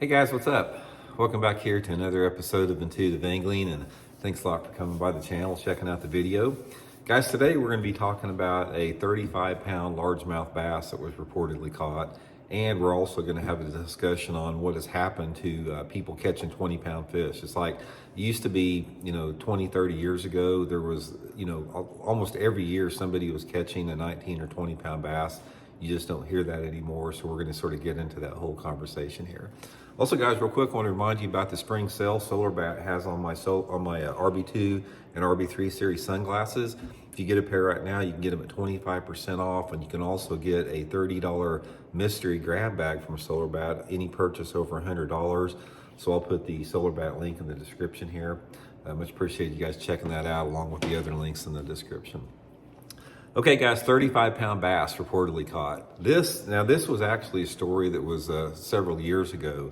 Hey guys, what's up? Welcome back here to another episode of Intuitive Angling, and thanks a lot for coming by the channel, checking out the video. Guys, today we're going to be talking about a 35-pound largemouth bass that was reportedly caught, and we're also going to have a discussion on what has happened to people catching 20-pound fish. It's like it used to be, 20, 30 years ago, there was, almost every year somebody was catching a 19 or 20-pound bass. You just don't hear that anymore, so we're going to sort of get into that whole conversation here. Also, guys, real quick, I want to remind you about the spring sale Solar Bat has on my RB2 and RB3 series sunglasses. If you get a pair right now, you can get them at 25% off, and you can also get a $30 mystery grab bag from Solar Bat, any purchase over $100. So I'll put the Solar Bat link in the description here. I much appreciate you guys checking that out along with the other links in the description. Okay, guys, 35-pound bass reportedly caught. This was actually a story that was several years ago.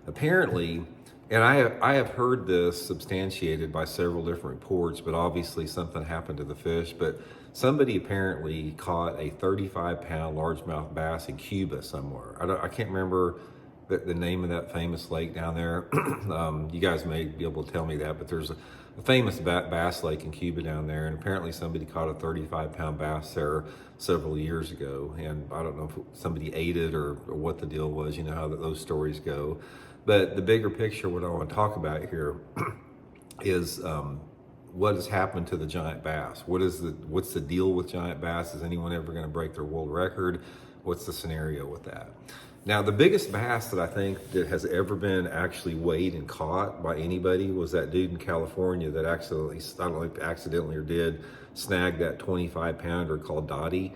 Apparently, and I have heard this substantiated by several different reports, but obviously something happened to the fish. But somebody apparently caught a 35-pound largemouth bass in Cuba somewhere. I can't remember the name of that famous lake down there. You guys may be able to tell me that, but there's a famous bass lake in Cuba down there, and apparently somebody caught a 35-pound bass there several years ago, and I don't know if somebody ate it or what the deal was. You know how those stories go. But the bigger picture, what I want to talk about here is what has happened to the giant bass. What's the deal with giant bass? Is anyone ever going to break their world record? What's the scenario with that? Now, the biggest bass that I think that has ever been actually weighed and caught by anybody was that dude in California that accidentally, I don't know if accidentally or did, snag that 25-pounder called Dottie,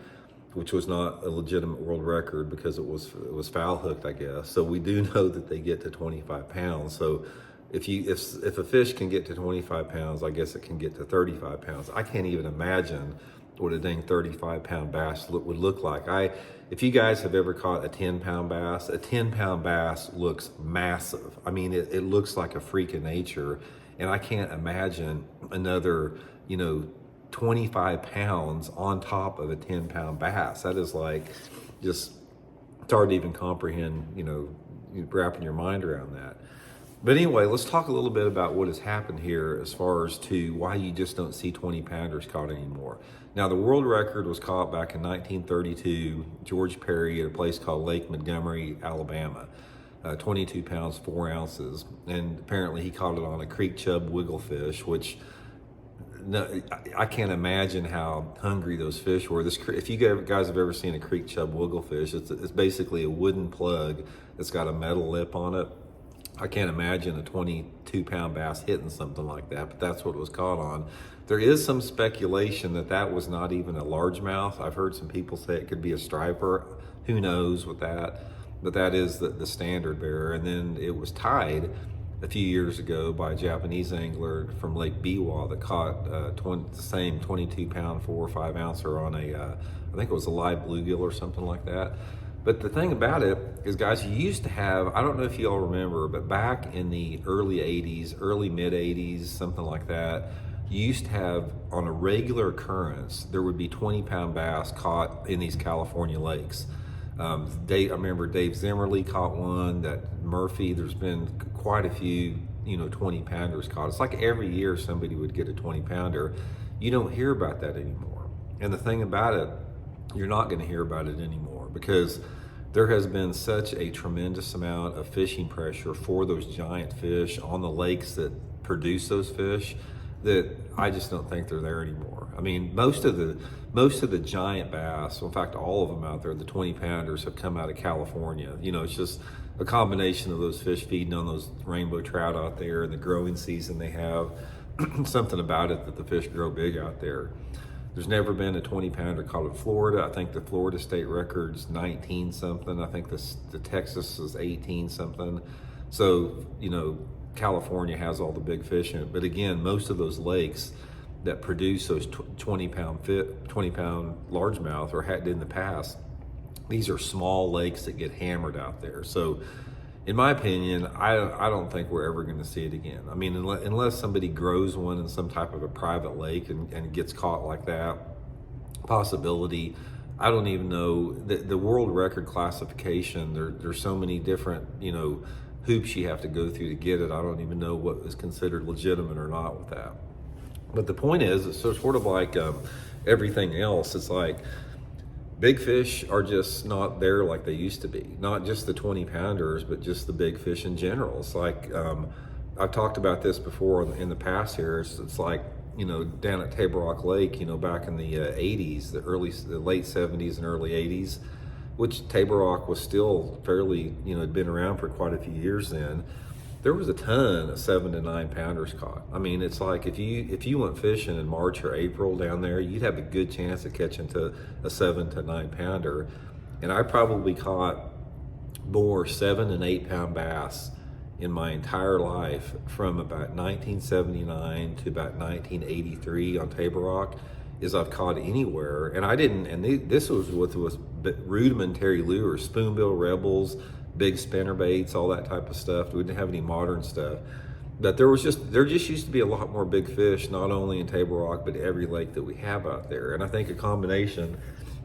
which was not a legitimate world record because it was foul hooked, I guess. So we do know that they get to 25 pounds. So if a fish can get to 25 pounds, I guess it can get to 35 pounds. I can't even imagine what a dang 35-pound bass would look like. If you guys have ever caught a 10-pound bass, a 10-pound bass looks massive. I mean, it looks like a freak of nature, and I can't imagine another, 25 pounds on top of a 10-pound bass. That is like, it's hard to even comprehend, wrapping your mind around that. But anyway, let's talk a little bit about what has happened here as far as to why you just don't see 20-pounders caught anymore. Now, the world record was caught back in 1932, George Perry at a place called Lake Montgomery, Alabama, 22 pounds, 4 ounces. And apparently he caught it on a creek chub wigglefish, which I can't imagine how hungry those fish were. If you guys have ever seen a creek chub wigglefish, it's basically a wooden plug that's got a metal lip on it. I can't imagine a 22-pound bass hitting something like that, but that's what it was caught on. There is some speculation that was not even a largemouth. I've heard some people say it could be a striper. Who knows with that? But that is the standard bearer. And then it was tied a few years ago by a Japanese angler from Lake Biwa that caught the same 22-pound, 4 or 5 ouncer on I think it was a live bluegill or something like that. But the thing about it is, guys, you used to have, I don't know if you all remember, but back in the early 80s, early mid 80s, something like that, you used to have, on a regular occurrence, there would be 20-pound bass caught in these California lakes. I remember Dave Zimmerly caught one, that Murphy, there's been quite a few, 20-pounders caught. It's like every year somebody would get a 20-pounder. You don't hear about that anymore. And the thing about it, you're not going to hear about it anymore because there has been such a tremendous amount of fishing pressure for those giant fish on the lakes that produce those fish that I just don't think they're there anymore. I mean, most of the giant bass, in fact, all of them out there, the 20-pounders have come out of California. It's just a combination of those fish feeding on those rainbow trout out there and the growing season they have. Something about it that the fish grow big out there. There's never been a 20-pounder caught in Florida. I think the Florida state record's 19 something. I think the Texas is 18 something. So, California has all the big fish in it. But again, most of those lakes that produce those 20-pound largemouth or had in the past, these are small lakes that get hammered out there. So in my opinion, I don't think we're ever going to see it again. I mean, unless somebody grows one in some type of a private lake and gets caught like that, possibility. I don't even know the world record classification. There's so many different, hoops you have to go through to get it. I don't even know what is considered legitimate or not with that. But the point is, it's sort of like everything else. It's like big fish are just not there like they used to be. Not just the 20 pounders, but just the big fish in general. It's like, I've talked about this before in the past here. It's like, you know, down at Table Rock Lake, you know, back in the 80s, the late 70s and early 80s, which Table Rock was still fairly, you know, had been around for quite a few years then. There was a ton of 7 to 9 pounders caught. I mean, it's like if you went fishing in March or April down there, you'd have a good chance of catching to a 7 to 9 pounder. And I probably caught more 7 and 8 pound bass in my entire life from about 1979 to about 1983 on Table Rock is I've caught anywhere. And I didn't, and this was with rudimentary lures, spoonbill rebels, big spinner baits, all that type of stuff. We didn't have any modern stuff. But there just used to be a lot more big fish, not only in Table Rock, but every lake that we have out there. And I think a combination,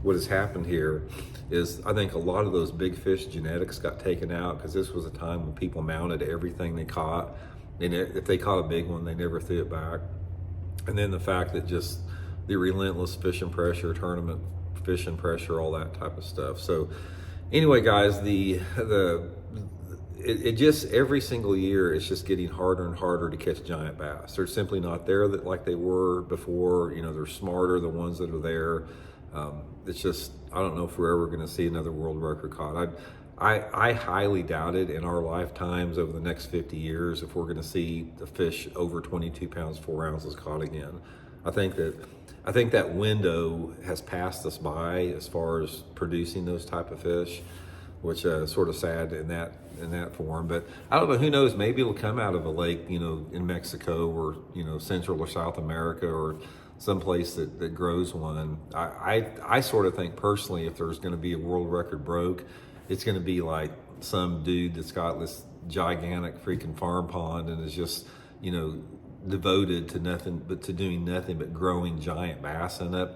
what has happened here is I think a lot of those big fish genetics got taken out because this was a time when people mounted everything they caught. And if they caught a big one, they never threw it back. And then the fact that just the relentless fishing pressure, tournament fishing pressure, all that type of stuff. So anyway, guys, it just every single year it's just getting harder and harder to catch giant bass. They're simply not there like they were before. You know, they're smarter, the ones that are there. It's just, I don't know if we're ever going to see another world record caught. I highly doubt it in our lifetimes over the next 50 years if we're going to see the fish over 22 pounds 4 ounces caught again. I think that window has passed us by as far as producing those type of fish, which is sort of sad in that form. But I don't know, who knows, maybe it'll come out of a lake, you know, in Mexico or, you know, Central or South America or someplace that grows one. I sort of think personally, if there's going to be a world record broke, it's going to be like some dude that's got this gigantic freaking farm pond and is just, you know, devoted to nothing but to doing nothing but growing giant bass in it,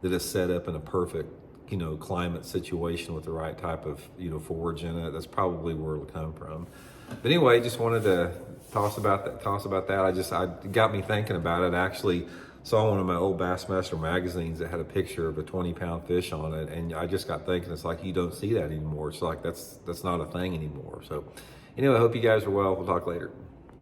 that is set up in a perfect, you know, climate situation with the right type of, you know, forage in it. That's probably where it'll come from. But anyway, just wanted to toss about that. It got me thinking about it. I actually saw one of my old Bassmaster magazines that had a picture of a 20-pound fish on it, and I just got thinking, it's like you don't see that anymore. It's like that's not a thing anymore. So anyway, I hope you guys are well. We'll talk later.